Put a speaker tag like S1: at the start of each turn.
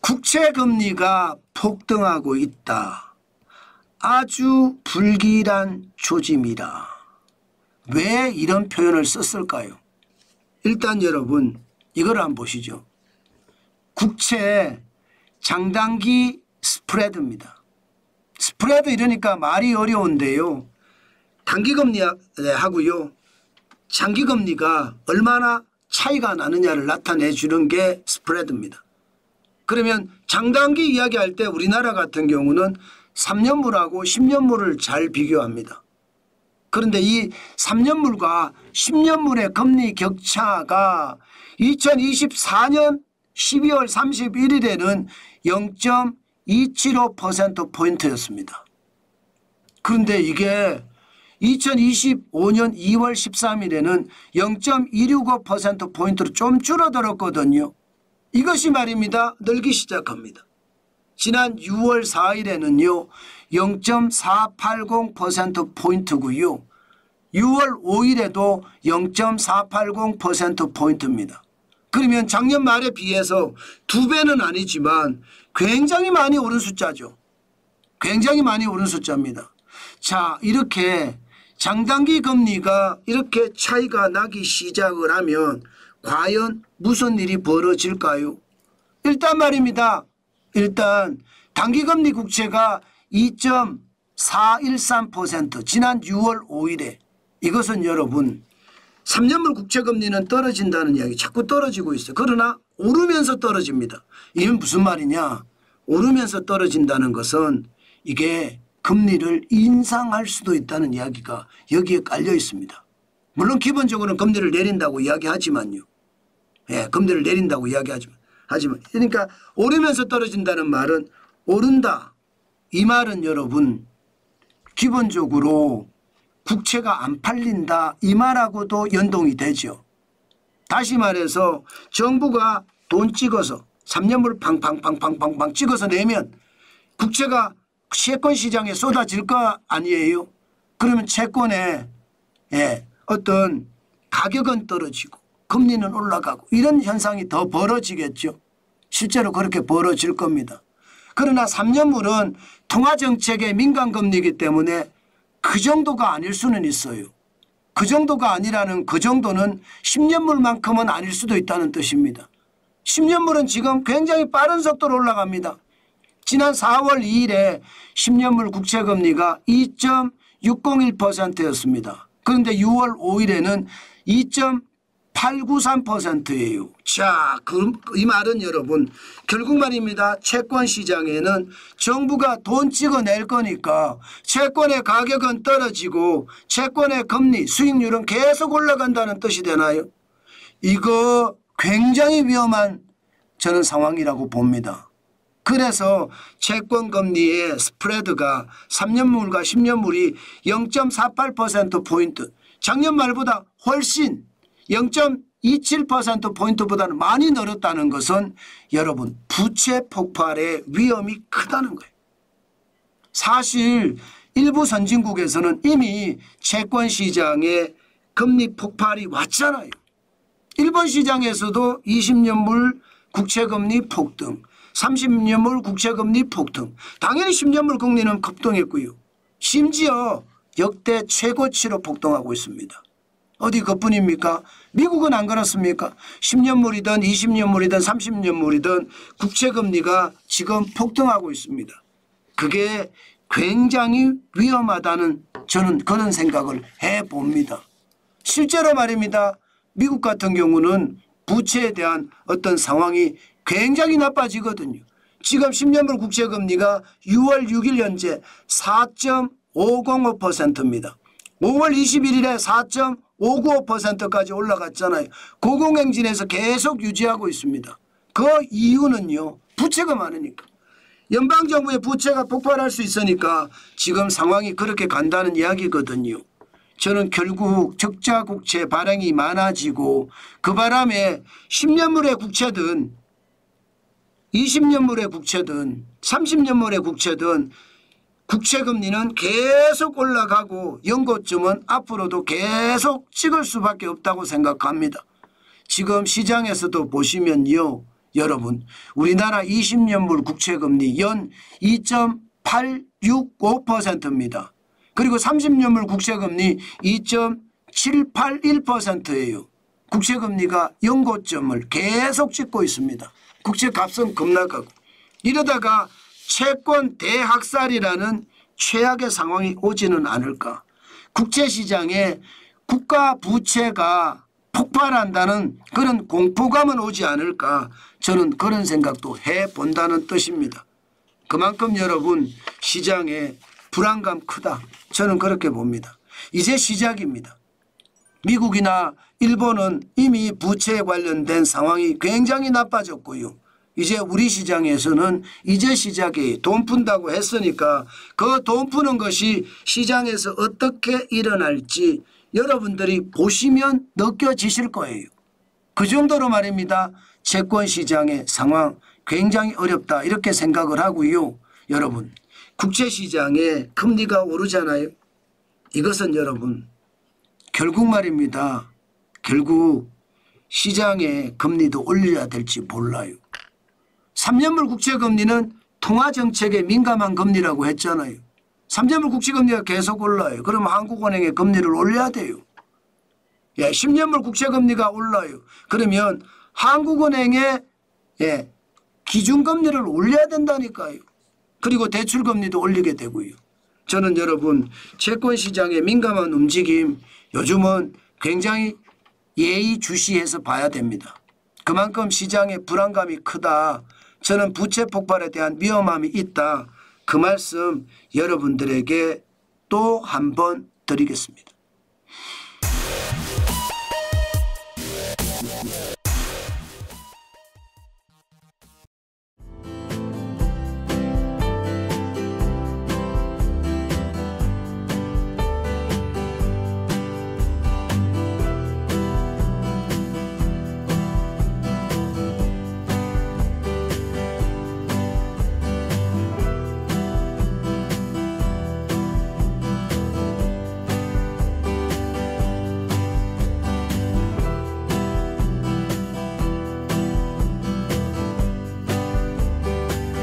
S1: 국채 금리가 폭등하고 있다. 아주 불길한 조짐이다. 왜 이런 표현을 썼을까요? 일단 여러분 이걸 한번 보시죠. 국채 장단기 스프레드입니다. 스프레드 이러니까 말이 어려운데요. 단기금리 하고요. 장기금리가 얼마나 차이가 나느냐를 나타내 주는 게 스프레드입니다. 그러면 장단기 이야기할 때 우리나라 같은 경우는 3년물하고 10년물을 잘 비교합니다. 그런데 이 3년물과 10년물의 금리 격차가 2024년 12월 31일에는 0.275%포인트였습니다. 그런데 이게 2025년 2월 13일에는 0.265%포인트로 좀 줄어들었거든요. 이것이 말입니다. 늘기 시작합니다. 지난 6월 4일에는요. 0.480%포인트고요. 6월 5일에도 0.480%포인트입니다. 그러면 작년 말에 비해서 2배는 아니지만 굉장히 많이 오른 숫자죠. 굉장히 많이 오른 숫자입니다. 자, 이렇게 장단기 금리가 이렇게 차이가 나기 시작을 하면 과연 무슨 일이 벌어질까요? 일단 말입니다. 일단 단기금리 국채가 2.413% 지난 6월 5일에 이것은 여러분 3년물 국채금리는 떨어진다는 이야기 자꾸 떨어지고 있어요. 그러나 오르면서 떨어집니다. 이건 무슨 말이냐. 오르면서 떨어진다는 것은 이게 금리를 인상할 수도 있다는 이야기가 여기에 깔려 있습니다. 물론 기본적으로는 금리를 내린다고 이야기하지만요. 예, 금리를 내린다고 이야기하지만 그러니까 오르면서 떨어진다는 말은 오른다. 이 말은 여러분 기본적으로 국채가 안 팔린다 이 말하고도 연동이 되죠. 다시 말해서 정부가 돈 찍어서 3년물 팡팡팡팡팡 찍어서 내면 국채가 채권 시장에 쏟아질 거 아니에요. 그러면 채권의 어떤 가격은 떨어지고 금리는 올라가고 이런 현상이 더 벌어지겠죠. 실제로 그렇게 벌어질 겁니다. 그러나 3년물은 통화정책의 민간금리이기 때문에 그 정도가 아닐 수는 있어요. 그 정도가 아니라는 그 정도는 10년물만큼은 아닐 수도 있다는 뜻입니다. 10년물은 지금 굉장히 빠른 속도로 올라갑니다. 지난 4월 2일에 10년물 국채금리가 2.601%였습니다. 그런데 6월 5일에는 2.893%예요. 자, 이 말은 여러분 결국 말입니다. 채권 시장에는 정부가 돈 찍어낼 거니까 채권의 가격은 떨어지고 채권의 금리 수익률은 계속 올라간다는 뜻이 되나요? 이거 굉장히 위험한 저는 상황이라고 봅니다. 그래서 채권금리의 스프레드가 3년물과 10년물이 0.48%포인트 작년 말보다 훨씬 0.27%포인트보다는 많이 늘었다는 것은 여러분 부채 폭발의 위험이 크다는 거예요. 사실 일부 선진국에서는 이미 채권 시장에 금리 폭발이 왔잖아요. 일본 시장에서도 20년물 국채금리 폭등 30년물 국채금리 폭등 당연히 10년물 금리는 급등했고요. 심지어 역대 최고치로 폭등하고 있습니다. 어디 그뿐입니까? 미국은 안 그렇습니까? 10년물이든 20년물이든 30년물이든 국채금리가 지금 폭등하고 있습니다. 그게 굉장히 위험하다는 저는 그런 생각을 해봅니다. 실제로 말입니다. 미국 같은 경우는 부채에 대한 어떤 상황이 굉장히 나빠지거든요. 지금 10년물 국채금리가 6월 6일 현재 4.505%입니다. 5월 21일에 4.595%까지 올라갔잖아요. 고공행진에서 계속 유지하고 있습니다. 그 이유는요. 부채가 많으니까. 연방정부의 부채가 폭발할 수 있으니까 지금 상황이 그렇게 간다는 이야기거든요. 저는 결국 적자 국채 발행이 많아지고 그 바람에 10년물의 국채든 20년물의 국채든 30년물의 국채든 국채금리는 계속 올라가고 연고점은 앞으로도 계속 찍을 수밖에 없다고 생각합니다. 지금 시장에서도 보시면요. 여러분 우리나라 20년물 국채금리 연 2.865%입니다. 그리고 30년물 국채금리 2.781%예요. 국채금리가 연고점을 계속 찍고 있습니다. 국채값은 급락하고 이러다가 채권 대학살이라는 최악의 상황이 오지는 않을까. 국채시장에 국가 부채가 폭발한다는 그런 공포감은 오지 않을까. 저는 그런 생각도 해본다는 뜻입니다. 그만큼 여러분 시장에 불안감 크다. 저는 그렇게 봅니다. 이제 시작입니다. 미국이나 일본은 이미 부채에 관련된 상황이 굉장히 나빠졌고요. 이제 우리 시장에서는 이제 시작이 돈 푼다고 했으니까 그 돈 푸는 것이 시장에서 어떻게 일어날지 여러분들이 보시면 느껴지실 거예요. 그 정도로 말입니다. 채권 시장의 상황 굉장히 어렵다 이렇게 생각을 하고요. 여러분 국채시장에 금리가 오르잖아요. 이것은 여러분 결국 말입니다. 결국 시장의 금리도 올려야 될지 몰라요. 3년물 국채금리는 통화정책에 민감한 금리라고 했잖아요. 3년물 국채금리가 계속 올라요. 그러면 한국은행의 금리를 올려야 돼요. 10년물 국채금리가 올라요. 그러면 한국은행의 기준금리를 올려야 된다니까요. 그리고 대출금리도 올리게 되고요. 저는 여러분 채권시장의 민감한 움직임 요즘은 굉장히 예의주시해서 봐야 됩니다. 그만큼 시장의 불안감이 크다. 저는 부채 폭발에 대한 위험함이 있다. 그 말씀 여러분들에게 또 한 번 드리겠습니다.